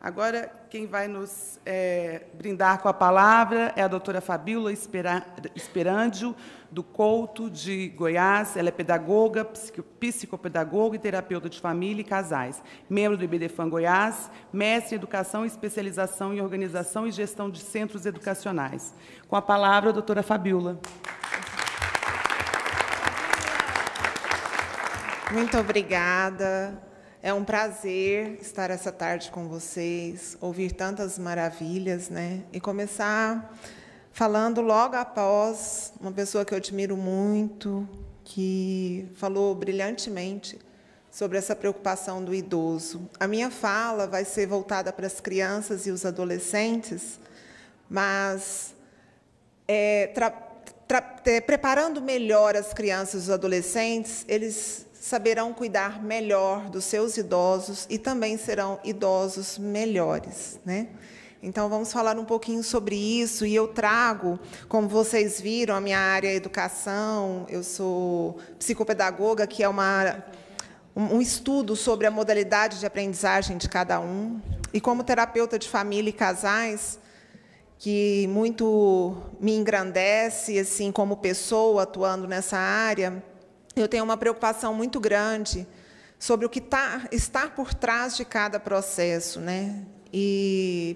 Agora, quem vai nos brindar com a palavra é a doutora Fabíola Esperandio, do Couto, de Goiás. Ela é pedagoga, psicopedagoga e terapeuta de família e casais, membro do IBDFAM Goiás, mestre em educação e especialização em organização e gestão de centros educacionais. Com a palavra, a doutora Fabíola. Muito obrigada. É um prazer estar essa tarde com vocês, ouvir tantas maravilhas, né? E começar falando logo após uma pessoa que eu admiro muito, que falou brilhantemente sobre essa preocupação do idoso. A minha fala vai ser voltada para as crianças e os adolescentes, mas preparando melhor as crianças e os adolescentes, eles saberão cuidar melhor dos seus idosos e também serão idosos melhores, né? Então, vamos falar um pouquinho sobre isso, e eu trago, como vocês viram, a minha área é educação, eu sou psicopedagoga, que é um estudo sobre a modalidade de aprendizagem de cada um, e como terapeuta de família e casais, que muito me engrandece, assim, como pessoa atuando nessa área, eu tenho uma preocupação muito grande sobre o que está por trás de cada processo, né?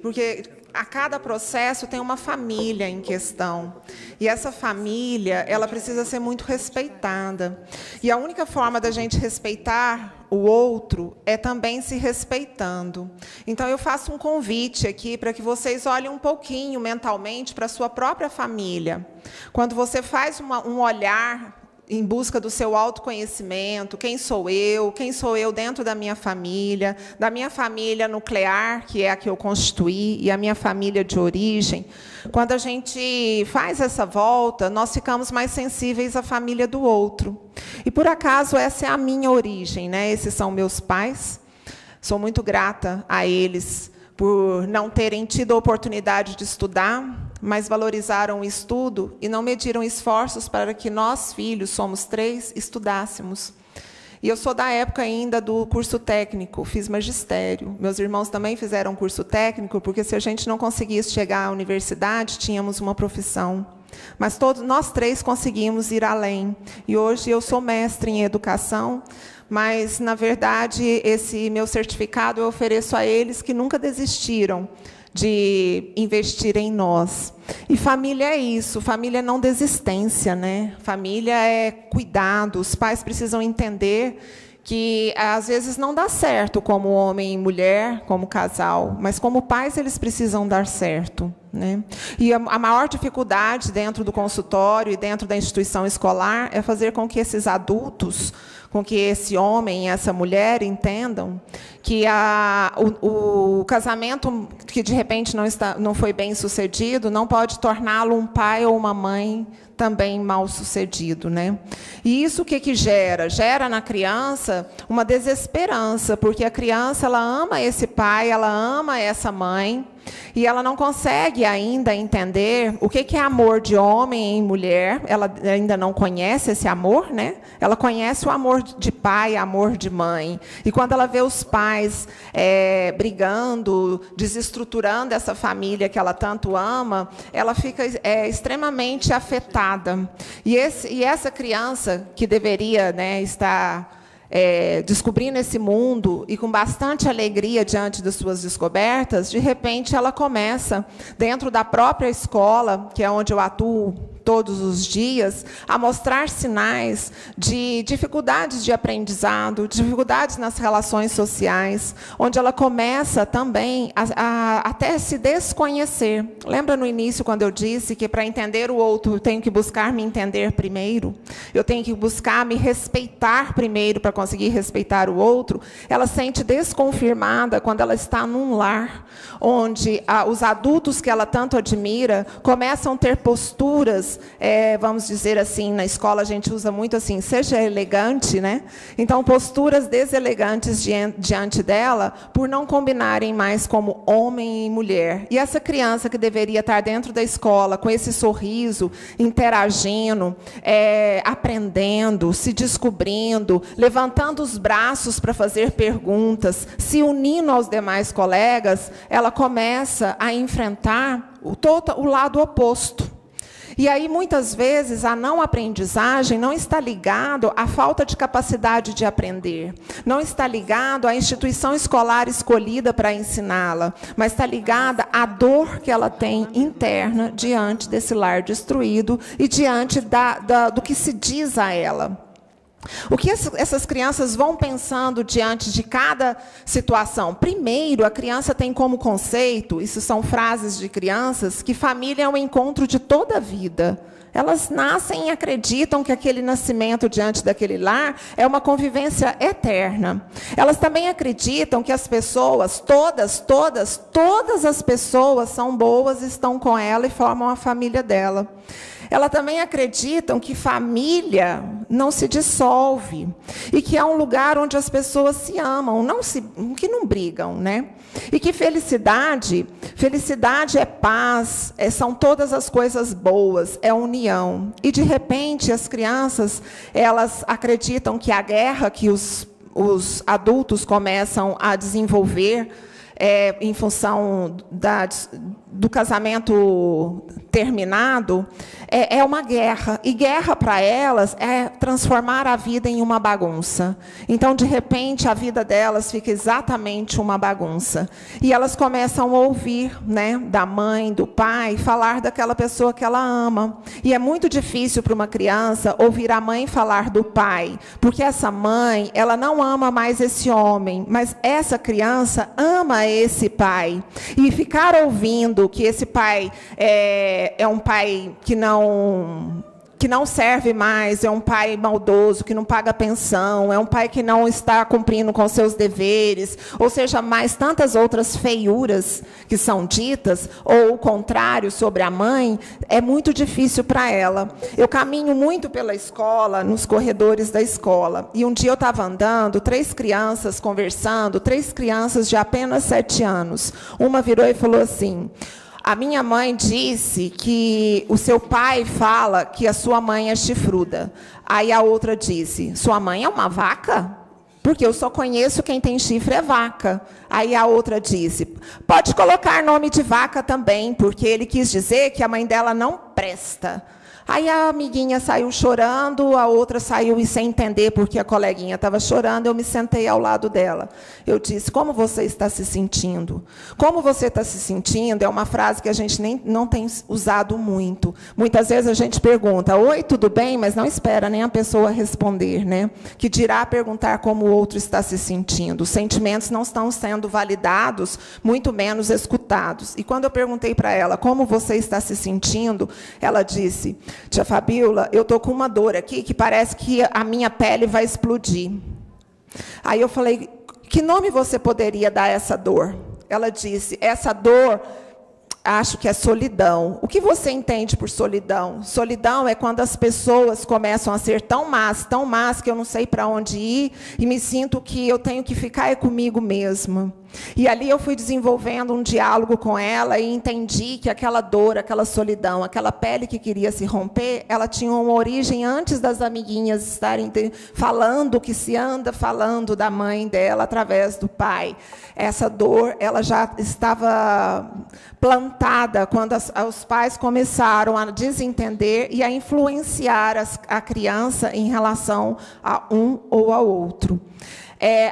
Porque a cada processo tem uma família em questão. E essa família, ela precisa ser muito respeitada. E a única forma da gente respeitar o outro é também se respeitando. Então, eu faço um convite aqui para que vocês olhem um pouquinho mentalmente para a sua própria família. Quando você faz um olhar em busca do seu autoconhecimento, quem sou eu dentro da minha família nuclear, que é a que eu constituí, e a minha família de origem. Quando a gente faz essa volta, nós ficamos mais sensíveis à família do outro. E, por acaso, essa é a minha origem, né? Esses são meus pais. Sou muito grata a eles por não terem tido a oportunidade de estudar, mas valorizaram o estudo e não mediram esforços para que nós, filhos, somos 3, estudássemos. E eu sou da época ainda do curso técnico, fiz magistério. Meus irmãos também fizeram curso técnico, porque se a gente não conseguisse chegar à universidade, tínhamos uma profissão. Mas nós 3 conseguimos ir além. E hoje eu sou mestre em educação, mas, na verdade, esse meu certificado eu ofereço a eles que nunca desistiram de investir em nós. E família é isso, família é não desistência, né? Família é cuidado, os pais precisam entender que, às vezes, não dá certo como homem e mulher, como casal, mas como pais eles precisam dar certo, né? E a maior dificuldade dentro do consultório e dentro da instituição escolar é fazer com que esses adultos, com que esse homem e essa mulher entendam que o casamento que, de repente, não foi bem sucedido não pode torná-lo um pai ou uma mãe também mal sucedido, né? E isso o que gera? Gera na criança uma desesperança, porque a criança ela ama esse pai, ela ama essa mãe, e ela não consegue ainda entender o que é amor de homem e mulher. Ela ainda não conhece esse amor, né? Ela conhece o amor de pai, amor de mãe. E quando ela vê os pais brigando, desestruturando essa família que ela tanto ama, ela fica extremamente afetada. E essa criança que deveria, né, estar descobrindo esse mundo e com bastante alegria diante das suas descobertas, de repente ela começa, dentro da própria escola, que é onde eu atuo todos os dias, a mostrar sinais de dificuldades de aprendizado, dificuldades nas relações sociais, onde ela começa também a até se desconhecer. Lembra no início, quando eu disse que para entender o outro eu tenho que buscar me entender primeiro? Eu tenho que buscar me respeitar primeiro para conseguir respeitar o outro? Ela se sente desconfirmada quando ela está num lar, onde os adultos que ela tanto admira começam a ter posturas vamos dizer assim, na escola a gente usa muito assim, seja elegante, né? Então, posturas deselegantes diante dela, por não combinarem mais como homem e mulher. E essa criança que deveria estar dentro da escola, com esse sorriso, interagindo, aprendendo, se descobrindo, levantando os braços para fazer perguntas, se unindo aos demais colegas, ela começa a enfrentar o lado oposto. E aí, muitas vezes, a não aprendizagem não está ligado à falta de capacidade de aprender, não está ligado à instituição escolar escolhida para ensiná-la, mas está ligada à dor que ela tem interna diante desse lar destruído e diante do que se diz a ela. O que essas crianças vão pensando diante de cada situação? Primeiro, a criança tem como conceito, isso são frases de crianças, que família é um encontro de toda a vida. Elas nascem e acreditam que aquele nascimento diante daquele lar é uma convivência eterna. Elas também acreditam que as pessoas, todas as pessoas são boas, estão com ela e formam a família dela. Elas também acreditam que família não se dissolve e que é um lugar onde as pessoas se amam, que não brigam, né? E que felicidade é paz, são todas as coisas boas, é união. E, de repente, as crianças, elas acreditam que a guerra que os adultos começam a desenvolver em função do casamento terminado, é uma guerra. E guerra, para elas, é transformar a vida em uma bagunça. Então, de repente, a vida delas fica exatamente uma bagunça. E elas começam a ouvir, né, da mãe, do pai, falar daquela pessoa que ela ama. E é muito difícil para uma criança ouvir a mãe falar do pai, porque essa mãe, ela não ama mais esse homem, mas essa criança ama esse pai. E ficar ouvindo que esse pai é um pai que não serve mais, é um pai maldoso, que não paga pensão, é um pai que não está cumprindo com seus deveres, ou seja, mais tantas outras feiuras que são ditas, ou o contrário sobre a mãe, é muito difícil para ela. Eu caminho muito pela escola, nos corredores da escola, e um dia eu estava andando, 3 crianças conversando, 3 crianças de apenas 7 anos. Uma virou e falou assim: a minha mãe disse que o seu pai fala que a sua mãe é chifruda. Aí a outra disse: sua mãe é uma vaca? Porque eu só conheço quem tem chifre é vaca. Aí a outra disse: pode colocar nome de vaca também, porque ele quis dizer que a mãe dela não presta. Aí a amiguinha saiu chorando, a outra saiu sem entender porque a coleguinha estava chorando. Eu me sentei ao lado dela. Eu disse: como você está se sentindo? Como você está se sentindo é uma frase que a gente não tem usado muito. Muitas vezes a gente pergunta: oi, tudo bem? Mas não espera nem a pessoa responder, né? Que dirá perguntar como o outro está se sentindo. Os sentimentos não estão sendo validados, muito menos escutados. E quando eu perguntei para ela como você está se sentindo, ela disse: tia Fabíola, eu estou com uma dor aqui que parece que a minha pele vai explodir. Aí eu falei: que nome você poderia dar a essa dor? Ela disse: essa dor, acho que é solidão. O que você entende por solidão? Solidão é quando as pessoas começam a ser tão más, que eu não sei para onde ir e me sinto que eu tenho que ficar comigo mesma. E ali eu fui desenvolvendo um diálogo com ela e entendi que aquela dor, aquela solidão, aquela pele que queria se romper, ela tinha uma origem antes das amiguinhas estarem falando que se anda falando da mãe dela através do pai. Essa dor, ela já estava plantada quando os pais começaram a desentender e a influenciar a criança em relação a um ou ao outro.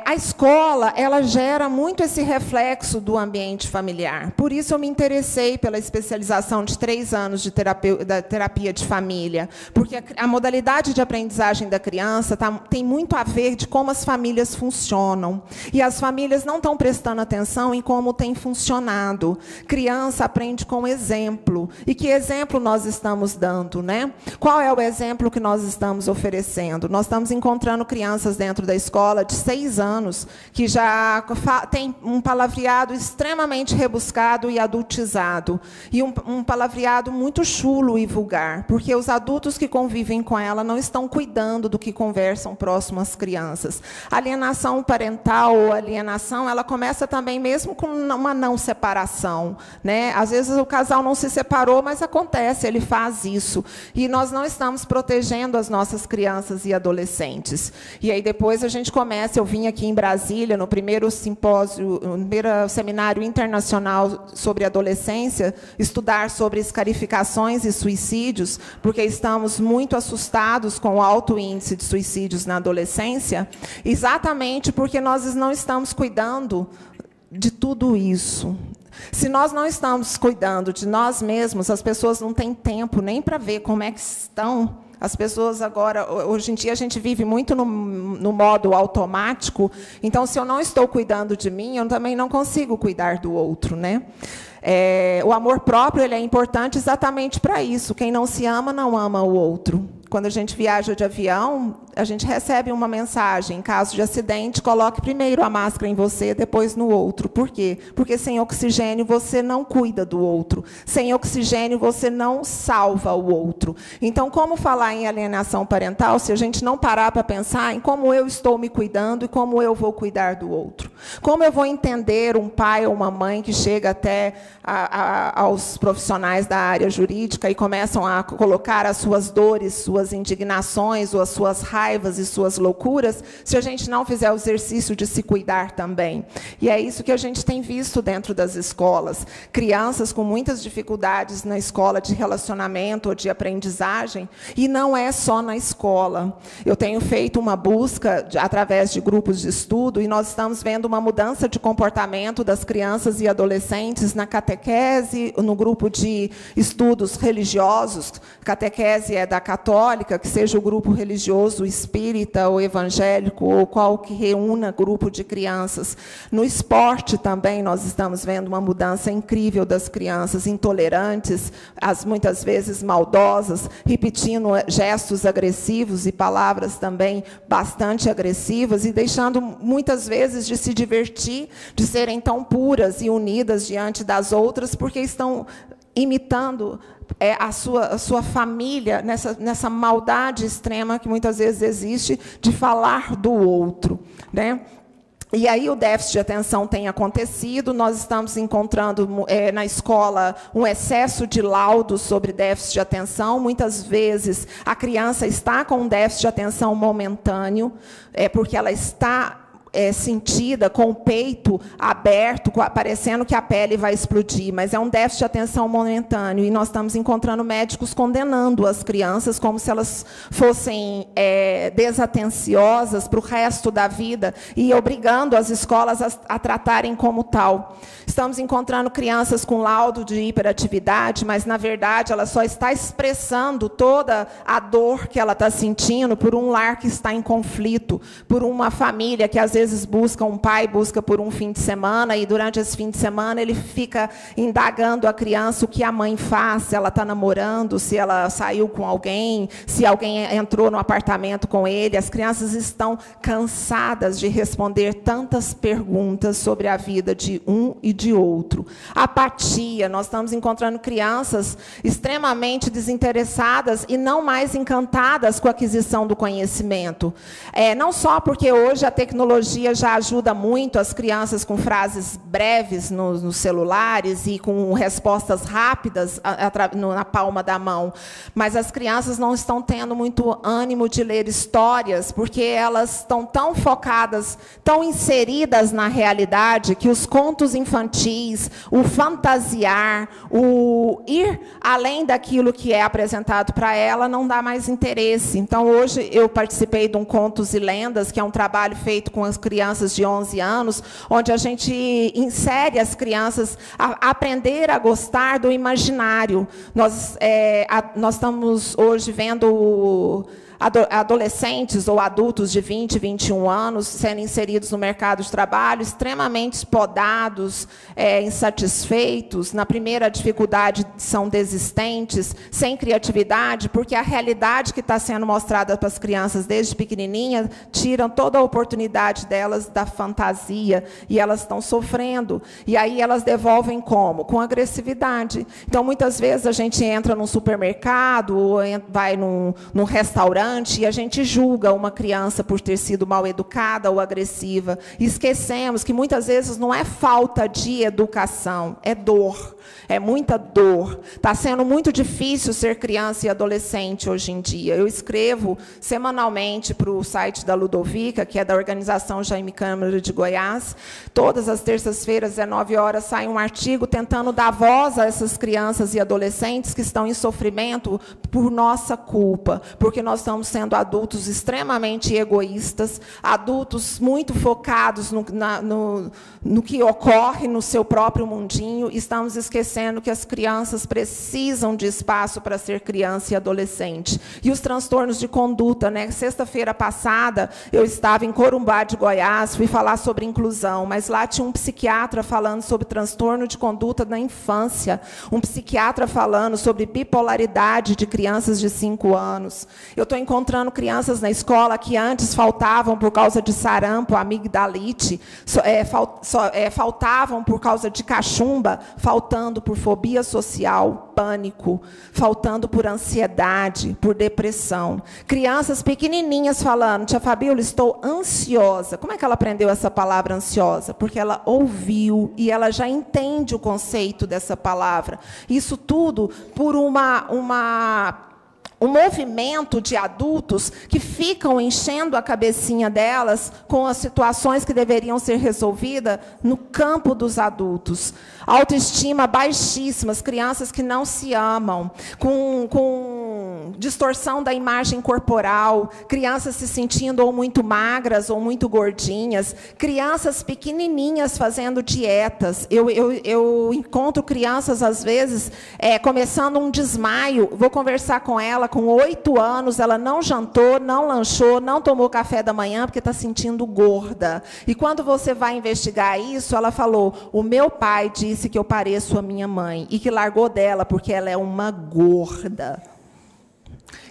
A escola, ela gera muito esse reflexo do ambiente familiar. Por isso eu me interessei pela especialização de 3 anos de terapia de família, porque a modalidade de aprendizagem da criança tem muito a ver de como as famílias funcionam. E as famílias não estão prestando atenção em como tem funcionado. Criança aprende com exemplo. E que exemplo nós estamos dando, né? Qual é o exemplo que nós estamos oferecendo? Nós estamos encontrando crianças dentro da escola de 6 6 anos, que já tem um palavreado extremamente rebuscado e adultizado, e um palavreado muito chulo e vulgar, porque os adultos que convivem com ela não estão cuidando do que conversam próximo às crianças. A alienação parental ou alienação, ela começa também mesmo com uma não separação, né? Às vezes o casal não se separou, mas acontece, ele faz isso. E nós não estamos protegendo as nossas crianças e adolescentes. E aí depois a gente começa, eu vim aqui em Brasília, no primeiro simpósio, no primeiro seminário internacional sobre adolescência, estudar sobre escarificações e suicídios, porque estamos muito assustados com o alto índice de suicídios na adolescência, exatamente porque nós não estamos cuidando de tudo isso. Se nós não estamos cuidando de nós mesmos, as pessoas não têm tempo nem para ver como é que estão. As pessoas agora, hoje em dia, a gente vive muito no modo automático. Então, se eu não estou cuidando de mim, eu também não consigo cuidar do outro, né? O amor próprio, ele é importante exatamente para isso. Quem não se ama, não ama o outro. Quando a gente viaja de avião, a gente recebe uma mensagem: em caso de acidente, coloque primeiro a máscara em você, depois no outro. Por quê? Porque sem oxigênio você não cuida do outro. Sem oxigênio você não salva o outro. Então, como falar em alienação parental se a gente não parar para pensar em como eu estou me cuidando e como eu vou cuidar do outro? Como eu vou entender um pai ou uma mãe que chega até aos profissionais da área jurídica e começam a colocar as suas dores, suas indignações, ou as suas raivas e suas loucuras, se a gente não fizer o exercício de se cuidar também? E é isso que a gente tem visto dentro das escolas. Crianças com muitas dificuldades na escola de relacionamento ou de aprendizagem, e não é só na escola. Eu tenho feito uma busca através de grupos de estudo, e nós estamos vendo uma mudança de comportamento das crianças e adolescentes na catequese, no grupo de estudos religiosos. Catequese é da católica, que seja o grupo religioso espírita ou evangélico, ou qual que reúna grupo de crianças. No esporte também nós estamos vendo uma mudança incrível das crianças intolerantes, muitas vezes maldosas, repetindo gestos agressivos e palavras também bastante agressivas, e deixando muitas vezes de se divertir, de serem tão puras e unidas diante das outras, porque estão imitando a sua família nessa maldade extrema que muitas vezes existe de falar do outro, né? E aí o déficit de atenção tem acontecido, nós estamos encontrando na escola um excesso de laudos sobre déficit de atenção. Muitas vezes a criança está com um déficit de atenção momentâneo, porque ela está sentida com o peito aberto, parecendo que a pele vai explodir, mas é um déficit de atenção momentâneo, e nós estamos encontrando médicos condenando as crianças como se elas fossem desatenciosas para o resto da vida, e obrigando as escolas a tratarem como tal. Estamos encontrando crianças com laudo de hiperatividade, mas, na verdade, ela só está expressando toda a dor que ela está sentindo por um lar que está em conflito, por uma família que, às vezes, um pai busca por um fim de semana, e durante esse fim de semana ele fica indagando a criança o que a mãe faz, se ela está namorando, se ela saiu com alguém, se alguém entrou no apartamento com ele. As crianças estão cansadas de responder tantas perguntas sobre a vida de um e de outro. Apatia, nós estamos encontrando crianças extremamente desinteressadas e não mais encantadas com a aquisição do conhecimento. Não só porque hoje a tecnologia já ajuda muito as crianças com frases breves nos celulares e com respostas rápidas na palma da mão, mas as crianças não estão tendo muito ânimo de ler histórias, porque elas estão tão focadas, tão inseridas na realidade, que os contos infantis, o fantasiar, o ir além daquilo que é apresentado para ela, não dá mais interesse. Então, hoje, eu participei de um Contos e Lendas, que é um trabalho feito com as crianças de 11 anos, onde a gente insere as crianças a aprender a gostar do imaginário. Nós estamos hoje vendo adolescentes ou adultos de 20, 21 anos sendo inseridos no mercado de trabalho, extremamente podados, insatisfeitos, na primeira dificuldade são desistentes, sem criatividade, porque a realidade que está sendo mostrada para as crianças desde pequenininha tiram toda a oportunidade delas da fantasia, e elas estão sofrendo. E aí elas devolvem como? Com agressividade. Então, muitas vezes, a gente entra num supermercado, ou vai num restaurante, e a gente julga uma criança por ter sido mal educada ou agressiva. E esquecemos que, muitas vezes, não é falta de educação, é dor. É muita dor. Está sendo muito difícil ser criança e adolescente hoje em dia. Eu escrevo semanalmente para o site da Ludovica, que é da organização Jaime Câmara de Goiás. Todas as terças-feiras, 19 horas, sai um artigo tentando dar voz a essas crianças e adolescentes que estão em sofrimento por nossa culpa, porque nós estamos sendo adultos extremamente egoístas, adultos muito focados no que ocorre no seu próprio mundinho, e estamos esquecendo que as crianças precisam de espaço para ser criança e adolescente. E os transtornos de conduta, né? Sexta-feira passada, eu estava em Corumbá de Goiás, fui falar sobre inclusão, mas lá tinha um psiquiatra falando sobre transtorno de conduta na infância, um psiquiatra falando sobre bipolaridade de crianças de 5 anos. Eu estou encontrando crianças na escola que antes faltavam por causa de sarampo, amigdalite, faltavam por causa de cachumba, faltando por fobia social, pânico, faltando por ansiedade, por depressão. Crianças pequenininhas falando: tia Fabíola, estou ansiosa. Como é que ela aprendeu essa palavra ansiosa? Porque ela ouviu e ela já entende o conceito dessa palavra. Isso tudo por um movimento de adultos que ficam enchendo a cabecinha delas com as situações que deveriam ser resolvidas no campo dos adultos. Autoestima baixíssimas, crianças que não se amam, com distorção da imagem corporal, crianças se sentindo ou muito magras ou muito gordinhas, crianças pequenininhas fazendo dietas. Eu encontro crianças, às vezes, começando um desmaio, vou conversar com ela, com 8 anos, ela não jantou, não lanchou, não tomou café da manhã, porque está sentindo gorda. E quando você vai investigar isso, ela falou: o meu pai disse que eu pareço a minha mãe, e que largou dela porque ela é uma gorda.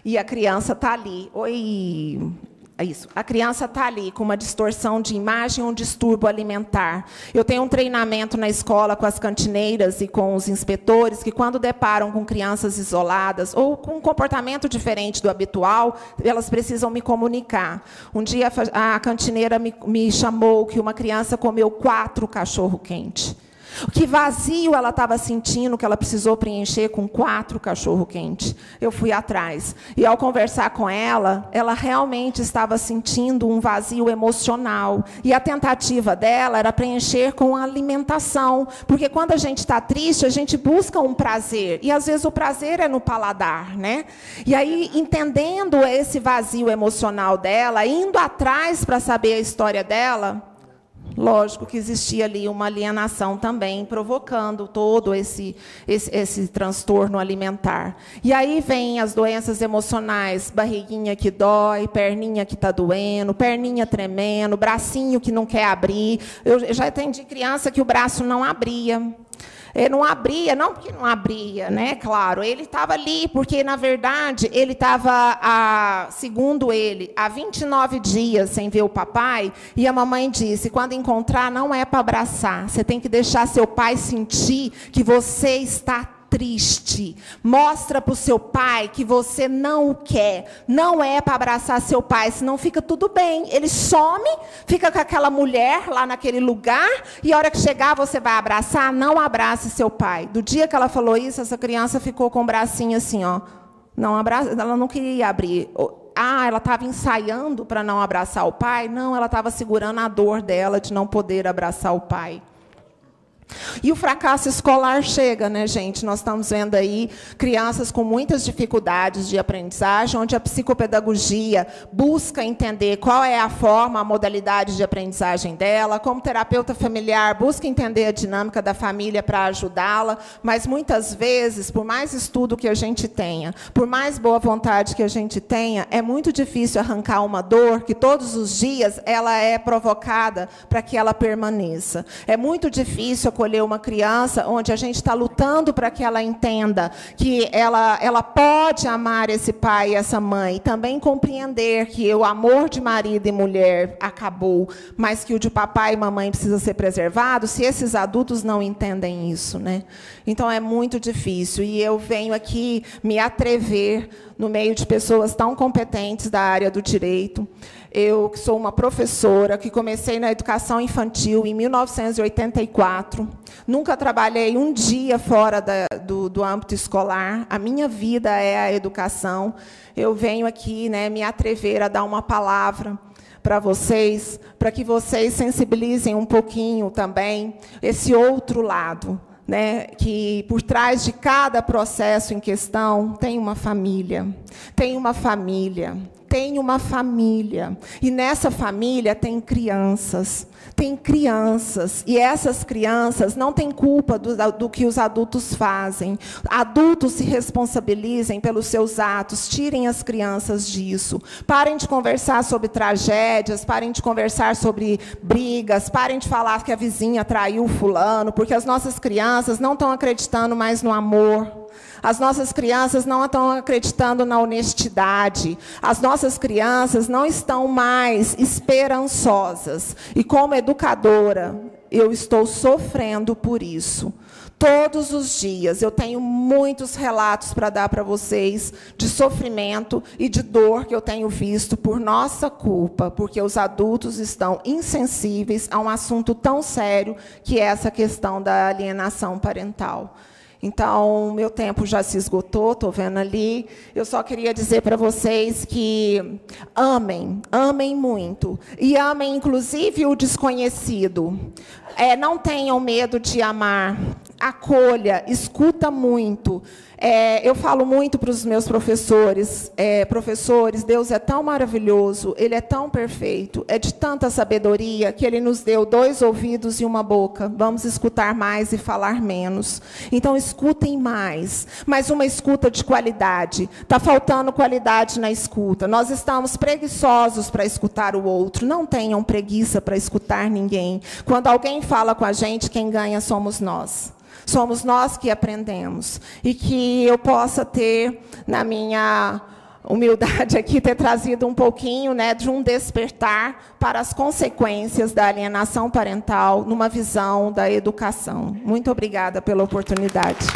E a criança está ali. Oi... Isso. A criança está ali com uma distorção de imagem, um distúrbio alimentar. Eu tenho um treinamento na escola com as cantineiras e com os inspetores que, quando deparam com crianças isoladas ou com um comportamento diferente do habitual, elas precisam me comunicar. Um dia a cantineira me chamou que uma criança comeu 4 cachorro-quente. Que vazio ela estava sentindo, que ela precisou preencher com 4 cachorro-quente. Eu fui atrás. E, ao conversar com ela, ela realmente estava sentindo um vazio emocional. E a tentativa dela era preencher com a alimentação. Porque, quando a gente está triste, a gente busca um prazer. E, às vezes, o prazer é no paladar, né? E aí, entendendo esse vazio emocional dela, indo atrás para saber a história dela... Lógico que existia ali uma alienação também, provocando todo esse transtorno alimentar. E aí vem as doenças emocionais: barriguinha que dói, perninha que está doendo, perninha tremendo, bracinho que não quer abrir. Eu já atendi criança que o braço não abria. Ele não abria, não porque não abria, né? Claro, ele estava ali porque, na verdade, ele estava, segundo ele, há 29 dias sem ver o papai, e a mamãe disse: quando encontrar, não é para abraçar, você tem que deixar seu pai sentir que você está triste. Mostra para o seu pai que você não o quer. Não é para abraçar seu pai, senão fica tudo bem. Ele some, fica com aquela mulher lá naquele lugar, e a hora que chegar você vai abraçar. Não abrace seu pai. Do dia que ela falou isso, essa criança ficou com o bracinho assim, ó. Não abraça, ela não queria abrir. Ela estava ensaiando para não abraçar o pai? Não, ela estava segurando a dor dela de não poder abraçar o pai. E o fracasso escolar chega, né, gente? Nós estamos vendo aí crianças com muitas dificuldades de aprendizagem, onde a psicopedagogia busca entender qual é a forma, a modalidade de aprendizagem dela, como terapeuta familiar busca entender a dinâmica da família para ajudá-la, mas muitas vezes, por mais estudo que a gente tenha, por mais boa vontade que a gente tenha, é muito difícil arrancar uma dor que todos os dias ela é provocada para que ela permaneça. É muito difícil acolher uma criança onde a gente está lutando para que ela entenda que ela pode amar esse pai e essa mãe, e também compreender que o amor de marido e mulher acabou, mas que o de papai e mamãe precisa ser preservado, se esses adultos não entendem isso, né? Então, é muito difícil. E eu venho aqui me atrever no meio de pessoas tão competentes da área do direito. Eu que sou uma professora, que comecei na educação infantil em 1984. Nunca trabalhei um dia fora do âmbito escolar. A minha vida é a educação. Eu venho aqui, né, me atrever a dar uma palavra para vocês, para que vocês sensibilizem um pouquinho também esse outro lado, né, que por trás de cada processo em questão tem uma família, tem uma família, tem uma família. E nessa família tem crianças, e essas crianças não têm culpa do que os adultos fazem. Adultos se responsabilizem pelos seus atos, tirem as crianças disso. Parem de conversar sobre tragédias, parem de conversar sobre brigas, parem de falar que a vizinha traiu o fulano, porque as nossas crianças não estão acreditando mais no amor. As nossas crianças não estão acreditando na honestidade. As nossas crianças não estão mais esperançosas. E como educadora, eu estou sofrendo por isso. Todos os dias eu tenho muitos relatos para dar para vocês de sofrimento e de dor que eu tenho visto por nossa culpa, porque os adultos estão insensíveis a um assunto tão sério que é essa questão da alienação parental. Então, meu tempo já se esgotou, estou vendo ali. Eu só queria dizer para vocês que amem, amem muito. E amem, inclusive, o desconhecido. Não tenham medo de amar. Acolha, escuta muito. Eu falo muito para os meus professores. Professores, Deus é tão maravilhoso, Ele é tão perfeito, é de tanta sabedoria que Ele nos deu 2 ouvidos e uma boca. Vamos escutar mais e falar menos. Então, escutem mais, mas uma escuta de qualidade. Está faltando qualidade na escuta. Nós estamos preguiçosos para escutar o outro. Não tenham preguiça para escutar ninguém. Quando alguém fala com a gente, quem ganha somos nós. Somos nós que aprendemos. E que eu possa ter, na minha humildade aqui, ter trazido um pouquinho, né, de um despertar para as consequências da alienação parental numa visão da educação. Muito obrigada pela oportunidade.